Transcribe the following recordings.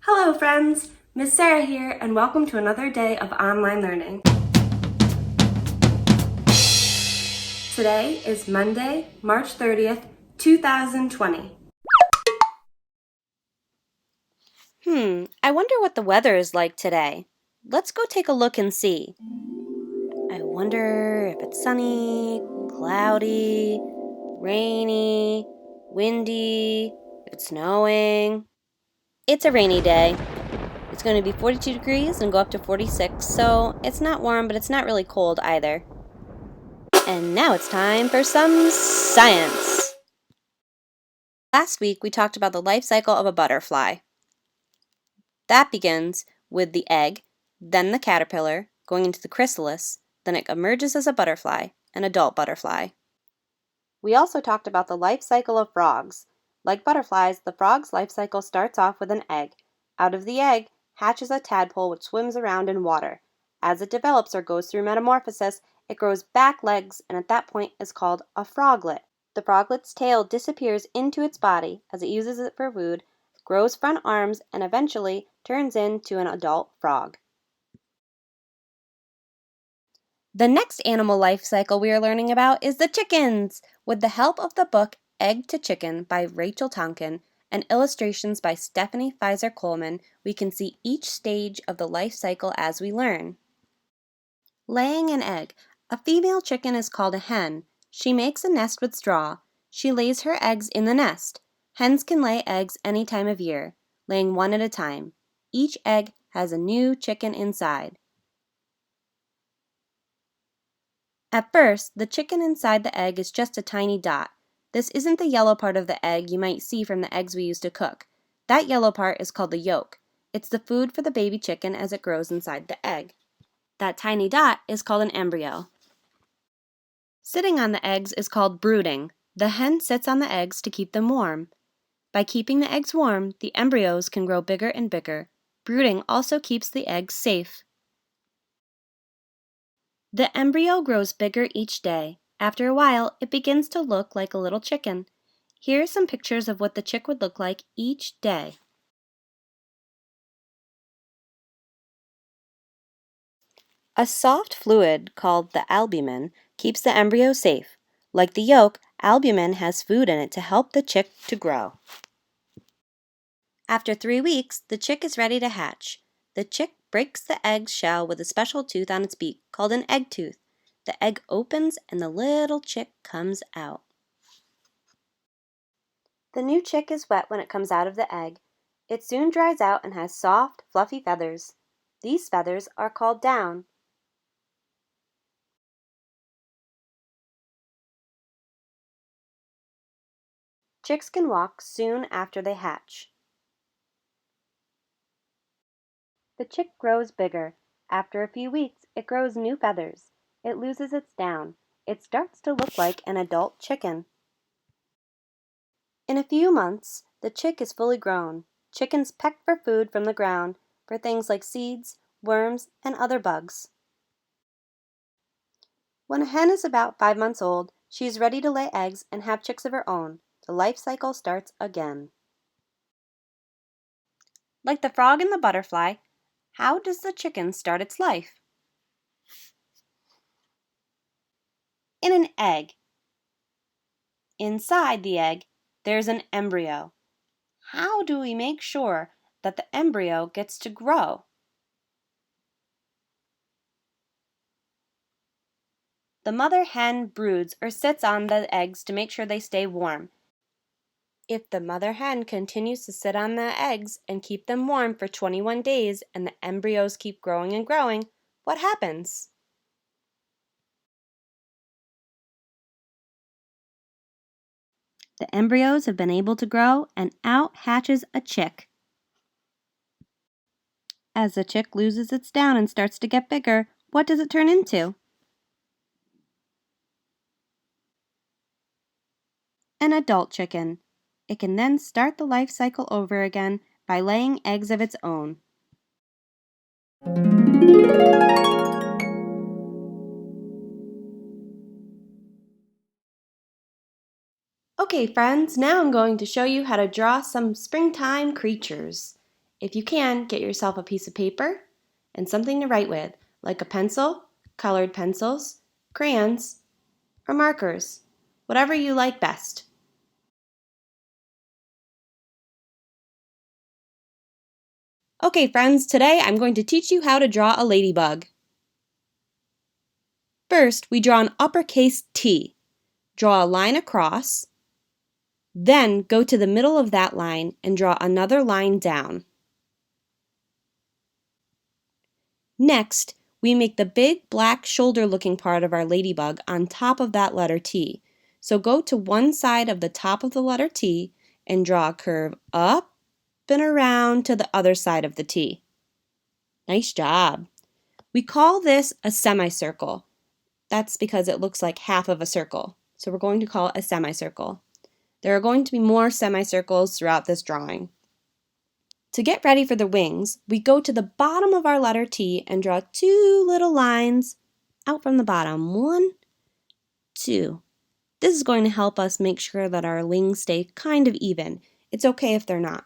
Hello friends, Miss Sarah here and welcome to another day of online learning. Today is Monday, March 30th, 2020. I wonder what the weather is like today. Let's go take a look and see. I wonder if it's sunny, cloudy, rainy, windy, if it's snowing. It's a rainy day. It's going to be 42 degrees and go up to 46, so it's not warm, but it's not really cold either. And now it's time for some science. Last week we talked about the life cycle of a butterfly. That begins with the egg, then the caterpillar, going into the chrysalis, then it emerges as a butterfly, an adult butterfly. We also talked about the life cycle of frogs. Like butterflies, the frog's life cycle starts off with an egg. Out of the egg hatches a tadpole which swims around in water. As it develops or goes through metamorphosis, it grows back legs and at that point is called a froglet. The froglet's tail disappears into its body as it uses it for food, grows front arms, and eventually turns into an adult frog. The next animal life cycle we are learning about is the chickens. With the help of the book Egg to Chicken by Rachel Tonkin and illustrations by Stephanie Pfizer Coleman, we can see each stage of the life cycle as we learn. Laying an egg. A female chicken is called a hen. She makes a nest with straw. She lays her eggs in the nest. Hens can lay eggs any time of year, laying one at a time. Each egg has a new chicken inside. At first, the chicken inside the egg is just a tiny dot. This isn't the yellow part of the egg you might see from the eggs we use to cook. That yellow part is called the yolk. It's the food for the baby chicken as it grows inside the egg. That tiny dot is called an embryo. Sitting on the eggs is called brooding. The hen sits on the eggs to keep them warm. By keeping the eggs warm, the embryos can grow bigger and bigger. Brooding also keeps the eggs safe. The embryo grows bigger each day. After a while, it begins to look like a little chicken. Here are some pictures of what the chick would look like each day. A soft fluid called the albumin keeps the embryo safe. Like the yolk, albumin has food in it to help the chick to grow. After 3 weeks, the chick is ready to hatch. The chick breaks the egg shell with a special tooth on its beak called an egg tooth. The egg opens and the little chick comes out. The new chick is wet when it comes out of the egg. It soon dries out and has soft, fluffy feathers. These feathers are called down. Chicks can walk soon after they hatch. The chick grows bigger. After a few weeks, it grows new feathers. It loses its down. It starts to look like an adult chicken. In a few months, the chick is fully grown. Chickens peck for food from the ground, for things like seeds, worms, and other bugs. When a hen is about 5 months old, she is ready to lay eggs and have chicks of her own. The life cycle starts again. Like the frog and the butterfly, how does the chicken start its life? In an egg. Inside the egg, there's an embryo. How do we make sure that the embryo gets to grow? The mother hen broods or sits on the eggs to make sure they stay warm. If the mother hen continues to sit on the eggs and keep them warm for 21 days and the embryos keep growing and growing, what happens? The embryos have been able to grow and out hatches a chick. As the chick loses its down and starts to get bigger, what does it turn into? An adult chicken. It can then start the life cycle over again by laying eggs of its own. Okay friends, now I'm going to show you how to draw some springtime creatures. If you can, get yourself a piece of paper and something to write with, like a pencil, colored pencils, crayons, or markers, whatever you like best. Okay, friends, today I'm going to teach you how to draw a ladybug. First, we draw an uppercase T. Draw a line across, then go to the middle of that line and draw another line down. Next, we make the big black shoulder-looking part of our ladybug on top of that letter T. So go to one side of the top of the letter T and draw a curve up and around to the other side of the T. Nice job! We call this a semicircle. That's because it looks like half of a circle. So we're going to call it a semicircle. There are going to be more semicircles throughout this drawing. To get ready for the wings, we go to the bottom of our letter T and draw two little lines out from the bottom. 1, 2. This is going to help us make sure that our wings stay kind of even. It's okay if they're not.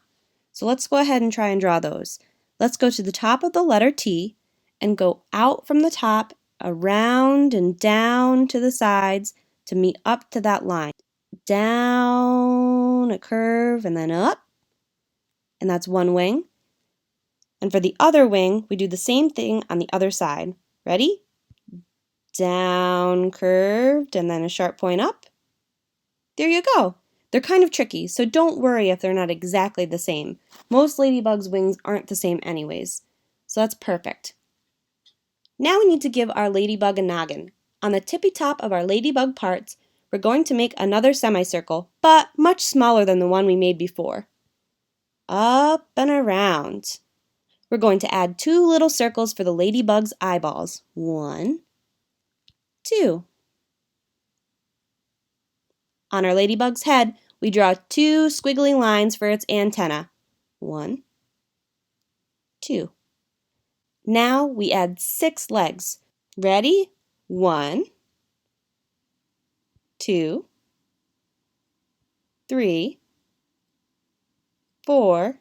So let's go ahead and try and draw those. Let's go to the top of the letter T and go out from the top, around and down to the sides to meet up to that line. Down, a curve, and then up. And that's one wing. And for the other wing, we do the same thing on the other side. Ready? Down, curved, and then a sharp point up. There you go. They're kind of tricky, so don't worry if they're not exactly the same. Most ladybugs' wings aren't the same anyways. So that's perfect. Now we need to give our ladybug a noggin. On the tippy top of our ladybug parts, we're going to make another semicircle, but much smaller than the one we made before. Up and around. We're going to add 2 little circles for the ladybug's eyeballs. 1, 2. On our ladybug's head, we draw 2 squiggly lines for its antenna. 1, 2. Now we add 6 legs. Ready? 1, 2, 3, 4,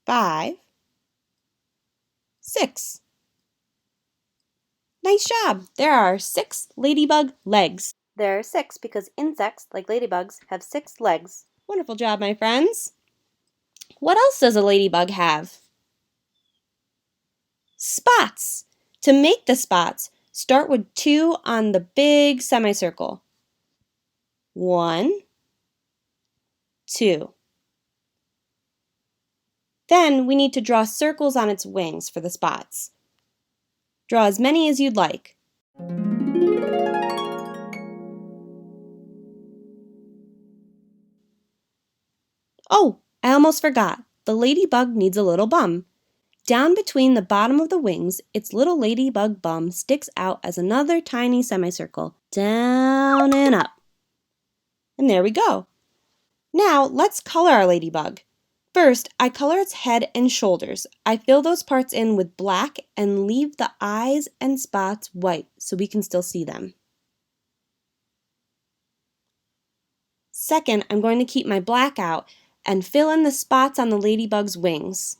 5, 6. Nice job! There are 6 ladybug legs. There are 6 because insects, like ladybugs, have 6 legs. Wonderful job, my friends! What else does a ladybug have? Spots! To make the spots, start with 2 on the big semicircle. 1, 2. Then we need to draw circles on its wings for the spots. Draw as many as you'd like. Oh, I almost forgot. The ladybug needs a little bum. Down between the bottom of the wings, its little ladybug bum sticks out as another tiny semicircle. Down and up. And there we go. Now let's color our ladybug. First, I color its head and shoulders. I fill those parts in with black and leave the eyes and spots white so we can still see them. Second, I'm going to keep my black out and fill in the spots on the ladybug's wings.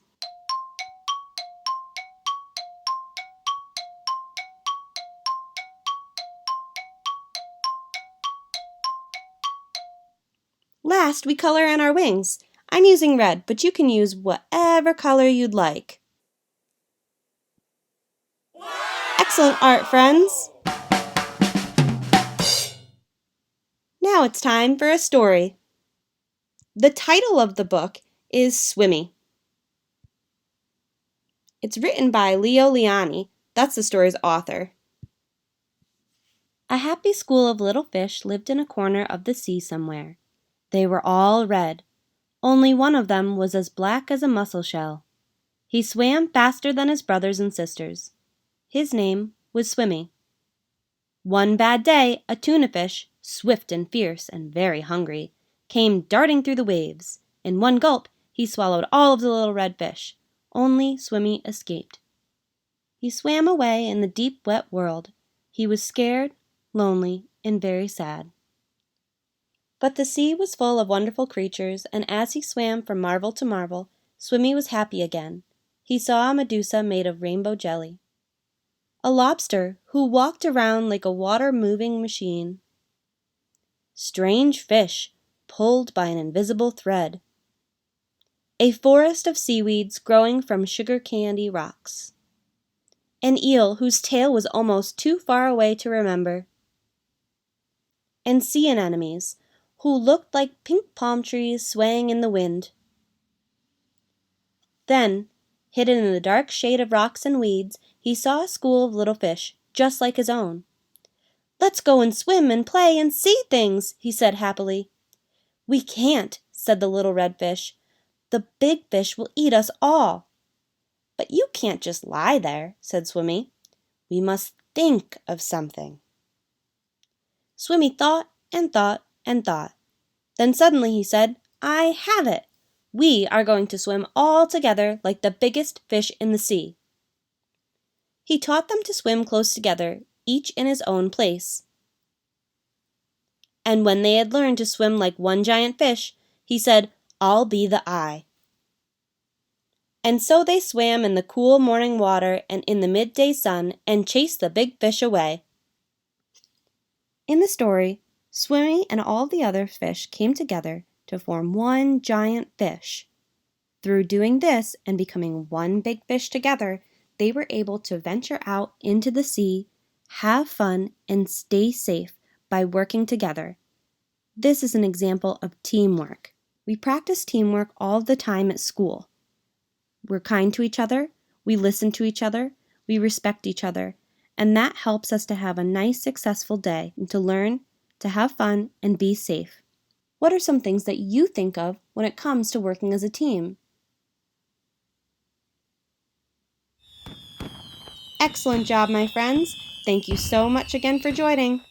Last, we color in our wings. I'm using red, but you can use whatever color you'd like. Excellent art, friends! Now it's time for a story. The title of the book is Swimmy. It's written by Leo Liani. That's the story's author. A happy school of little fish lived in a corner of the sea somewhere. They were all red. Only one of them was as black as a mussel shell. He swam faster than his brothers and sisters. His name was Swimmy. One bad day, a tuna fish, swift and fierce and very hungry, came darting through the waves. In one gulp, he swallowed all of the little red fish. Only Swimmy escaped. He swam away in the deep, wet world. He was scared, lonely, and very sad. But the sea was full of wonderful creatures, and as he swam from marvel to marvel, Swimmy was happy again. He saw a Medusa made of rainbow jelly. A lobster who walked around like a water-moving machine. Strange fish pulled by an invisible thread. A forest of seaweeds growing from sugar candy rocks. An eel whose tail was almost too far away to remember. And sea anemones who looked like pink palm trees swaying in the wind. Then, hidden in the dark shade of rocks and weeds, he saw a school of little fish, just like his own. "Let's go and swim and play and see things," he said happily. "We can't," said the little red fish. "The big fish will eat us all." "But you can't just lie there," said Swimmy. "We must think of something." Swimmy thought and thought and thought. Then suddenly he said, "I have it! We are going to swim all together like the biggest fish in the sea." He taught them to swim close together, each in his own place. And when they had learned to swim like one giant fish, he said, "I'll be the eye." And so they swam in the cool morning water and in the midday sun and chased the big fish away. In the story, Swimmy and all the other fish came together to form one giant fish. Through doing this and becoming one big fish together, they were able to venture out into the sea, have fun, and stay safe by working together. This is an example of teamwork. We practice teamwork all the time at school. We're kind to each other, we listen to each other, we respect each other, and that helps us to have a nice, successful day and to learn, to have fun, and be safe. What are some things that you think of when it comes to working as a team? Excellent job, my friends. Thank you so much again for joining.